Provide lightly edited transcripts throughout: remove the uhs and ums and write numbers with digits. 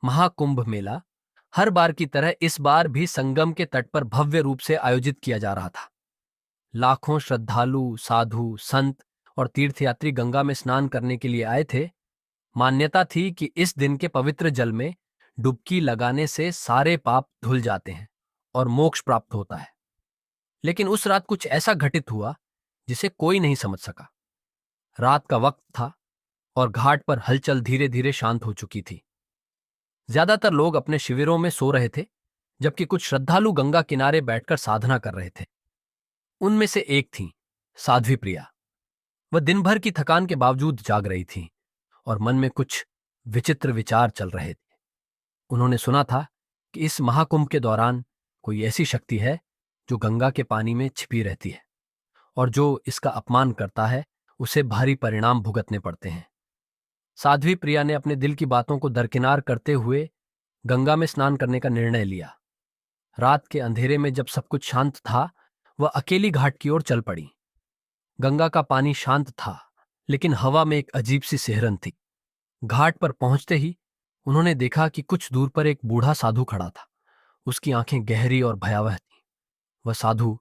महाकुंभ मेला हर बार की तरह इस बार भी संगम के तट पर भव्य रूप से आयोजित किया जा रहा था। लाखों श्रद्धालु, साधु, संत और तीर्थयात्री गंगा में स्नान करने के लिए आए थे। मान्यता थी कि इस दिन के पवित्र जल में डुबकी लगाने से सारे पाप धुल जाते हैं और मोक्ष प्राप्त होता है। लेकिन उस रात कुछ ऐसा घटित हुआ जिसे कोई नहीं समझ सका। रात का वक्त था और घाट पर हलचल धीरे धीरे शांत हो चुकी थी। ज्यादातर लोग अपने शिविरों में सो रहे थे, जबकि कुछ श्रद्धालु गंगा किनारे बैठकर साधना कर रहे थे। उनमें से एक थी साध्वी प्रिया। वह दिन भर की थकान के बावजूद जाग रही थी और मन में कुछ विचित्र विचार चल रहे थे। उन्होंने सुना था कि इस महाकुंभ के दौरान कोई ऐसी शक्ति है जो गंगा के पानी में छिपी रहती है और जो इसका अपमान करता है उसे भारी परिणाम भुगतने पड़ते हैं। साध्वी प्रिया ने अपने दिल की बातों को दरकिनार करते हुए गंगा में स्नान करने का निर्णय लिया। रात के अंधेरे में जब सब कुछ शांत था, वह अकेली घाट की ओर चल पड़ी। गंगा का पानी शांत था, लेकिन हवा में एक अजीब सी सिहरन थी। घाट पर पहुंचते ही उन्होंने देखा कि कुछ दूर पर एक बूढ़ा साधु खड़ा था। उसकी आंखें गहरी और भयावह थीं। वह साधु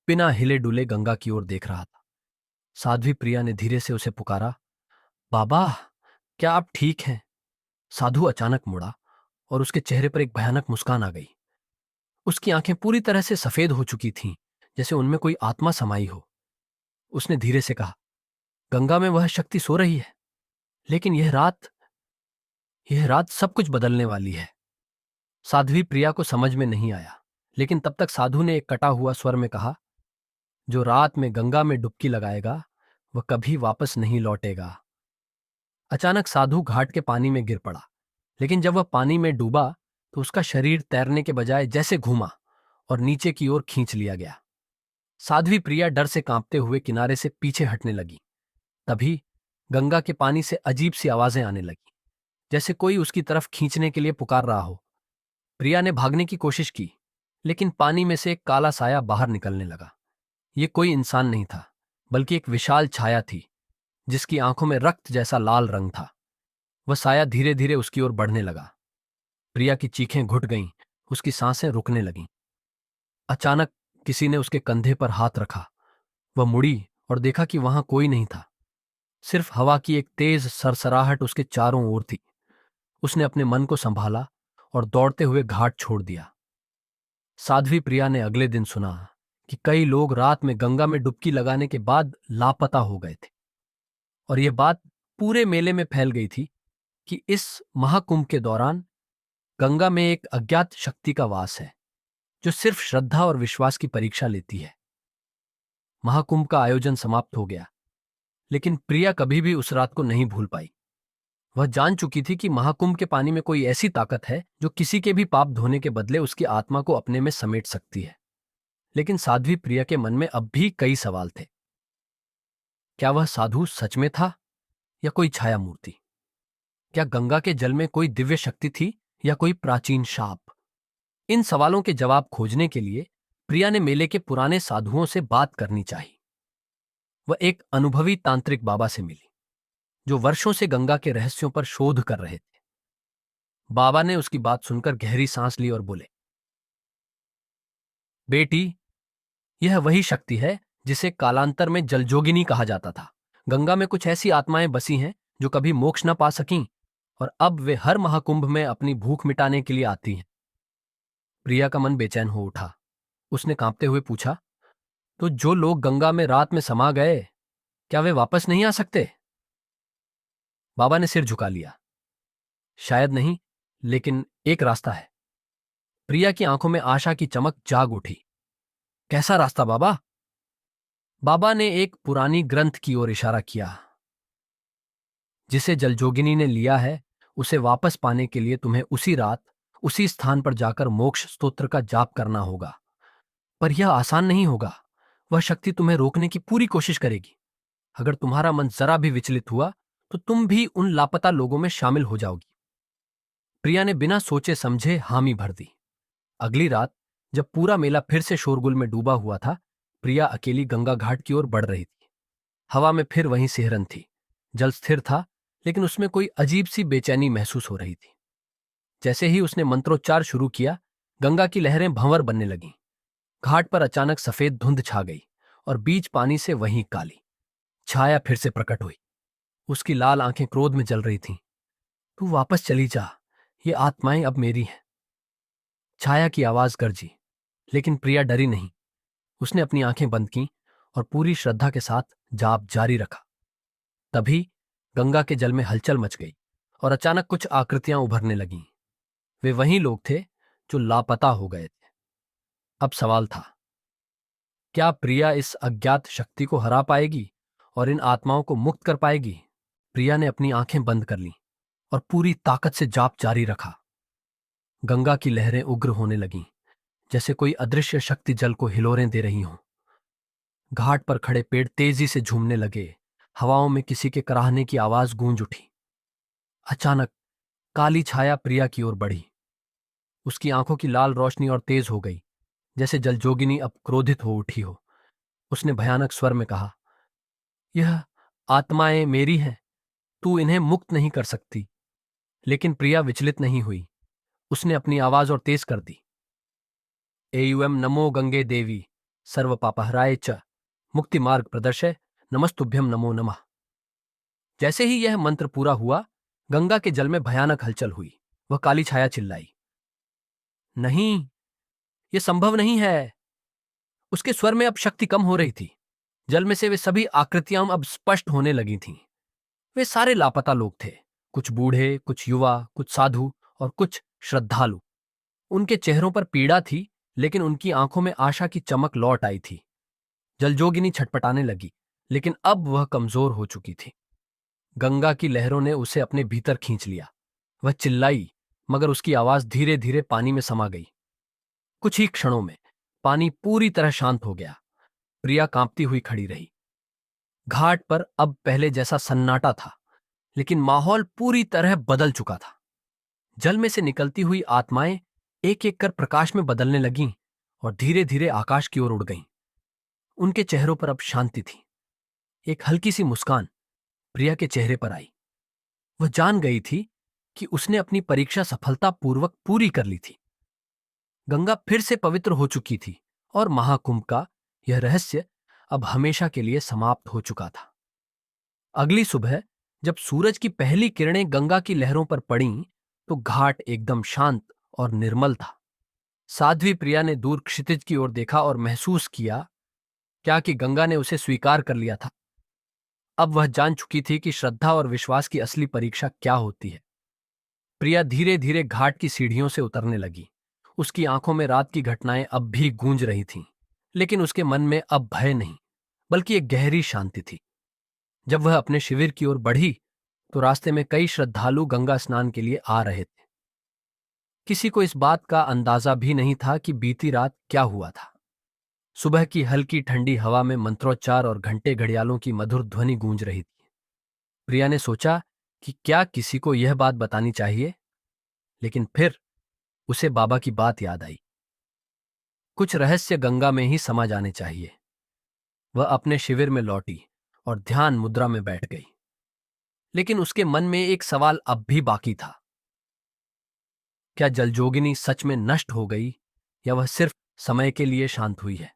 बिना हिले डुले गंगा की ओर देख रहा था। साध्वी प्रिया ने धीरे से उसे पुकारा, बाबा, क्या आप ठीक हैं? साधु अचानक मुड़ा और उसके चेहरे पर एक भयानक मुस्कान आ गई। उसकी आंखें पूरी तरह से सफेद हो चुकी थीं, जैसे उनमें कोई आत्मा समाई हो। उसने धीरे से कहा, गंगा में वह शक्ति सो रही है, लेकिन यह रात सब कुछ बदलने वाली है। साध्वी प्रिया को समझ में नहीं आया, लेकिन तब तक साधु ने एक कटा हुआ स्वर में कहा, जो रात में गंगा में डुबकी लगाएगा वह कभी वापस नहीं लौटेगा। अचानक साधु घाट के पानी में गिर पड़ा, लेकिन जब वह पानी में डूबा तो उसका शरीर तैरने के बजाय जैसे घूमा और नीचे की ओर खींच लिया गया। साध्वी प्रिया डर से कांपते हुए किनारे से पीछे हटने लगी। तभी गंगा के पानी से अजीब सी आवाजें आने लगी, जैसे कोई उसकी तरफ खींचने के लिए पुकार रहा हो। प्रिया ने भागने की कोशिश की, लेकिन पानी में से एक काला साया बाहर निकलने लगा। ये कोई इंसान नहीं था, बल्कि एक विशाल छाया थी, जिसकी आंखों में रक्त जैसा लाल रंग था। वह साया धीरे धीरे उसकी ओर बढ़ने लगा। प्रिया की चीखें घुट गईं, उसकी सांसें रुकने लगीं। अचानक किसी ने उसके कंधे पर हाथ रखा। वह मुड़ी और देखा कि वहां कोई नहीं था, सिर्फ हवा की एक तेज सरसराहट उसके चारों ओर थी। उसने अपने मन को संभाला और दौड़ते हुए घाट छोड़ दिया। साध्वी प्रिया ने अगले दिन सुना कि कई लोग रात में गंगा में डुबकी लगाने के बाद लापता हो गए थे, और यह बात पूरे मेले में फैल गई थी कि इस महाकुंभ के दौरान गंगा में एक अज्ञात शक्ति का वास है, जो सिर्फ श्रद्धा और विश्वास की परीक्षा लेती है। महाकुंभ का आयोजन समाप्त हो गया, लेकिन प्रिया कभी भी उस रात को नहीं भूल पाई। वह जान चुकी थी कि महाकुंभ के पानी में कोई ऐसी ताकत है जो किसी के भी पाप धोने के बदले उसकी आत्मा को अपने में समेट सकती है। लेकिन साध्वी प्रिया के मन में अब भी कई सवाल थे। क्या वह साधु सच में था या कोई छाया मूर्ति? क्या गंगा के जल में कोई दिव्य शक्ति थी या कोई प्राचीन शाप? इन सवालों के जवाब खोजने के लिए प्रिया ने मेले के पुराने साधुओं से बात करनी चाहिए। वह एक अनुभवी तांत्रिक बाबा से मिली, जो वर्षों से गंगा के रहस्यों पर शोध कर रहे थे। बाबा ने उसकी बात सुनकर गहरी सांस ली और बोले, बेटी, यह वही शक्ति है जिसे कालांतर में जलजोगिनी कहा जाता था। गंगा में कुछ ऐसी आत्माएं बसी हैं जो कभी मोक्ष न पा सकीं, और अब वे हर महाकुंभ में अपनी भूख मिटाने के लिए आती हैं। प्रिया का मन बेचैन हो उठा। उसने कांपते हुए पूछा, तो जो लोग गंगा में रात में समा गए, क्या वे वापस नहीं आ सकते? बाबा ने सिर झुका लिया। शायद नहीं, लेकिन एक रास्ता है। प्रिया की आंखों में आशा की चमक जाग उठी। कैसा रास्ता बाबा? बाबा ने एक पुरानी ग्रंथ की ओर इशारा किया। जिसे जलजोगिनी ने लिया है, उसे वापस पाने के लिए तुम्हें उसी रात उसी स्थान पर जाकर मोक्ष स्तोत्र का जाप करना होगा। पर यह आसान नहीं होगा। वह शक्ति तुम्हें रोकने की पूरी कोशिश करेगी। अगर तुम्हारा मन जरा भी विचलित हुआ तो तुम भी उन लापता लोगों में शामिल हो जाओगी। प्रिया ने बिना सोचे समझे हामी भर दी। अगली रात जब पूरा मेला फिर से शोरगुल में डूबा हुआ था, प्रिया अकेली गंगा घाट की ओर बढ़ रही थी। हवा में फिर वही सिहरन थी। जल स्थिर था, लेकिन उसमें कोई अजीब सी बेचैनी महसूस हो रही थी। जैसे ही उसने मंत्रोच्चार शुरू किया, गंगा की लहरें भंवर बनने लगीं। घाट पर अचानक सफेद धुंध छा गई और बीच पानी से वहीं काली छाया फिर से प्रकट हुई। उसकी लाल आंखें क्रोध में जल रही थीं। तू वापस चली जा, ये आत्माएं अब मेरी हैं। छाया की आवाज गरजी, लेकिन प्रिया डरी नहीं। उसने अपनी आंखें बंद कीं और पूरी श्रद्धा के साथ जाप जारी रखा। तभी गंगा के जल में हलचल मच गई और अचानक कुछ आकृतियां उभरने लगीं। वे वही लोग थे जो लापता हो गए थे। अब सवाल था, क्या प्रिया इस अज्ञात शक्ति को हरा पाएगी और इन आत्माओं को मुक्त कर पाएगी? प्रिया ने अपनी आंखें बंद कर लीं और पूरी ताकत से जाप जारी रखा। गंगा की लहरें उग्र होने लगीं, जैसे कोई अदृश्य शक्ति जल को हिलोरें दे रही हों। घाट पर खड़े पेड़ तेजी से झूमने लगे। हवाओं में किसी के कराहने की आवाज गूंज उठी। अचानक काली छाया प्रिया की ओर बढ़ी। उसकी आंखों की लाल रोशनी और तेज हो गई, जैसे जलजोगिनी अब क्रोधित हो उठी हो। उसने भयानक स्वर में कहा, यह आत्माएं मेरी हैं, तू इन्हें मुक्त नहीं कर सकती। लेकिन प्रिया विचलित नहीं हुई। उसने अपनी आवाज और तेज कर दी, एयुएम नमो गंगे देवी सर्व पापहराय च मुक्ति मार्ग प्रदर्शय नमस्तुभ्यम नमो नमः। जैसे ही यह मंत्र पूरा हुआ, गंगा के जल में भयानक हलचल हुई। वह काली छाया चिल्लाई, नहीं, यह संभव नहीं है। उसके स्वर में अब शक्ति कम हो रही थी। जल में से वे सभी आकृतियां अब स्पष्ट होने लगी थीं। वे सारे लापता लोग थे, कुछ बूढ़े, कुछ युवा, कुछ साधु और कुछ श्रद्धालु। उनके चेहरों पर पीड़ा थी, लेकिन उनकी आंखों में आशा की चमक लौट आई थी। जलजोगिनी छटपटाने लगी, लेकिन अब वह कमजोर हो चुकी थी। गंगा की लहरों ने उसे अपने भीतर खींच लिया। वह चिल्लाई, मगर उसकी आवाज धीरे धीरे पानी में समा गई। कुछ ही क्षणों में पानी पूरी तरह शांत हो गया। प्रिया कांपती हुई खड़ी रही। घाट पर अब पहले जैसा सन्नाटा था, लेकिन माहौल पूरी तरह बदल चुका था। जल में से निकलती हुई आत्माएं एक एक कर प्रकाश में बदलने लगीं और धीरे धीरे आकाश की ओर उड़ गईं। उनके चेहरों पर अब शांति थी। एक हल्की सी मुस्कान प्रिया के चेहरे पर आई। वह जान गई थी कि उसने अपनी परीक्षा सफलतापूर्वक पूरी कर ली थी। गंगा फिर से पवित्र हो चुकी थी और महाकुंभ का यह रहस्य अब हमेशा के लिए समाप्त हो चुका था। अगली सुबह जब सूरज की पहली किरणें गंगा की लहरों पर पड़ीं, तो घाट एकदम शांत और निर्मल था। साध्वी प्रिया ने दूर क्षितिज की ओर देखा और महसूस किया क्या कि गंगा ने उसे स्वीकार कर लिया था। अब वह जान चुकी थी कि श्रद्धा और विश्वास की असली परीक्षा क्या होती है। प्रिया धीरे धीरे घाट की सीढ़ियों से उतरने लगी। उसकी आंखों में रात की घटनाएं अब भी गूंज रही थीं, लेकिन उसके मन में अब भय नहीं, बल्कि एक गहरी शांति थी। जब वह अपने शिविर की ओर बढ़ी, तो रास्ते में कई श्रद्धालु गंगा स्नान के लिए आ रहे थे। किसी को इस बात का अंदाजा भी नहीं था कि बीती रात क्या हुआ था। सुबह की हल्की ठंडी हवा में मंत्रोच्चार और घंटे घड़ियालों की मधुर ध्वनि गूंज रही थी। प्रिया ने सोचा कि क्या किसी को यह बात बतानी चाहिए, लेकिन फिर उसे बाबा की बात याद आई। कुछ रहस्य गंगा में ही समा जाने चाहिए। वह अपने शिविर में लौटी और ध्यान मुद्रा में बैठ गई। लेकिन उसके मन में एक सवाल अब भी बाकी था। क्या जलजोगिनी सच में नष्ट हो गई या वह सिर्फ समय के लिए शांत हुई है?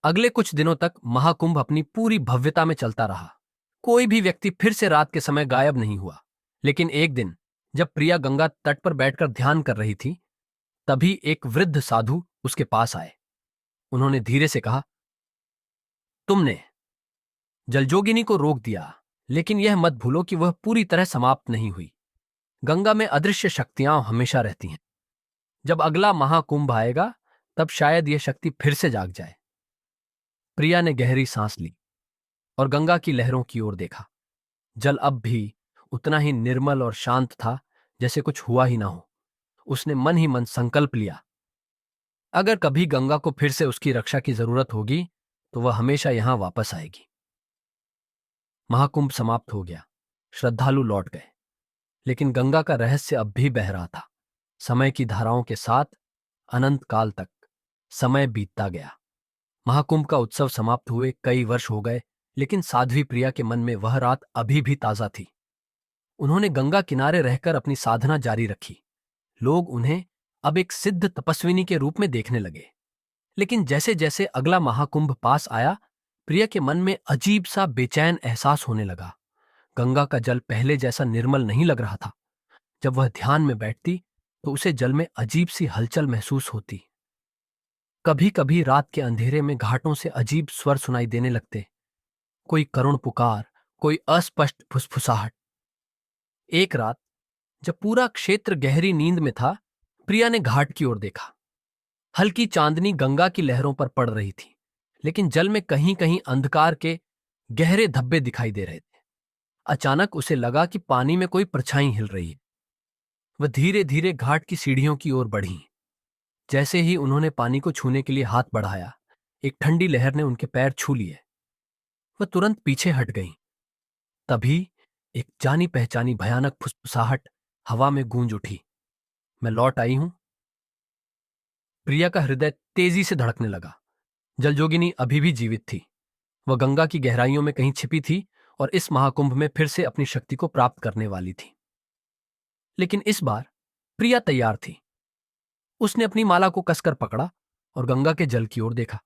अगले कुछ दिनों तक महाकुंभ अपनी पूरी भव्यता में चलता रहा। कोई भी व्यक्ति फिर से रात के समय गायब नहीं हुआ। लेकिन एक दिन जब प्रिया गंगा तट पर बैठकर ध्यान कर रही थी, तभी एक वृद्ध साधु उसके पास आए। उन्होंने धीरे से कहा, तुमने जलजोगिनी को रोक दिया, लेकिन यह मत भूलो कि वह पूरी तरह समाप्त नहीं हुई। गंगा में अदृश्य शक्तियां हमेशा रहती हैं। जब अगला महाकुंभ आएगा, तब शायद यह शक्ति फिर से जाग जाए। प्रिया ने गहरी सांस ली और गंगा की लहरों की ओर देखा। जल अब भी उतना ही निर्मल और शांत था जैसे कुछ हुआ ही ना हो। उसने मन ही मन संकल्प लिया, अगर कभी गंगा को फिर से उसकी रक्षा की जरूरत होगी, तो वह हमेशा यहां वापस आएगी। महाकुंभ समाप्त हो गया। श्रद्धालु लौट गए, लेकिन गंगा का रहस्य अब भी बह रहा था। समय की धाराओं के साथ अनंत काल तक समय बीतता गया। महाकुंभ का उत्सव समाप्त हुए कई वर्ष हो गए, लेकिन साध्वी प्रिया के मन में वह रात अभी भी ताजा थी। उन्होंने गंगा किनारे रहकर अपनी साधना जारी रखी। लोग उन्हें अब एक सिद्ध तपस्विनी के रूप में देखने लगे। लेकिन जैसे जैसे अगला महाकुंभ पास आया, प्रिया के मन में अजीब सा बेचैन एहसास होने लगा। गंगा का जल पहले जैसा निर्मल नहीं लग रहा था। जब वह ध्यान में बैठती तो उसे जल में अजीब सी हलचल महसूस होती। कभी कभी रात के अंधेरे में घाटों से अजीब स्वर सुनाई देने लगते, कोई करुण पुकार, कोई अस्पष्ट फुसफुसाहट। एक रात जब पूरा क्षेत्र गहरी नींद में था, प्रिया ने घाट की ओर देखा। हल्की चांदनी गंगा की लहरों पर पड़ रही थी, लेकिन जल में कहीं कहीं अंधकार के गहरे धब्बे दिखाई दे रहे थे। अचानक उसे लगा कि पानी में कोई परछाई हिल रही है। वह धीरे धीरे घाट की सीढ़ियों की ओर बढ़ी। जैसे ही उन्होंने पानी को छूने के लिए हाथ बढ़ाया, एक ठंडी लहर ने उनके पैर छू लिए। वह तुरंत पीछे हट गईं। तभी एक जानी पहचानी भयानक फुसफुसाहट हवा में गूंज उठी। मैं लौट आई हूं। प्रिया का हृदय तेजी से धड़कने लगा। जलजोगिनी अभी भी जीवित थी। वह गंगा की गहराइयों में कहीं छिपी थी और इस महाकुंभ में फिर से अपनी शक्ति को प्राप्त करने वाली थी। लेकिन इस बार प्रिया तैयार थी। उसने अपनी माला को कसकर पकड़ा और गंगा के जल की ओर देखा।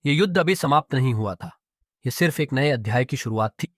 यह युद्ध अभी समाप्त नहीं हुआ था। यह सिर्फ एक नए अध्याय की शुरुआत थी।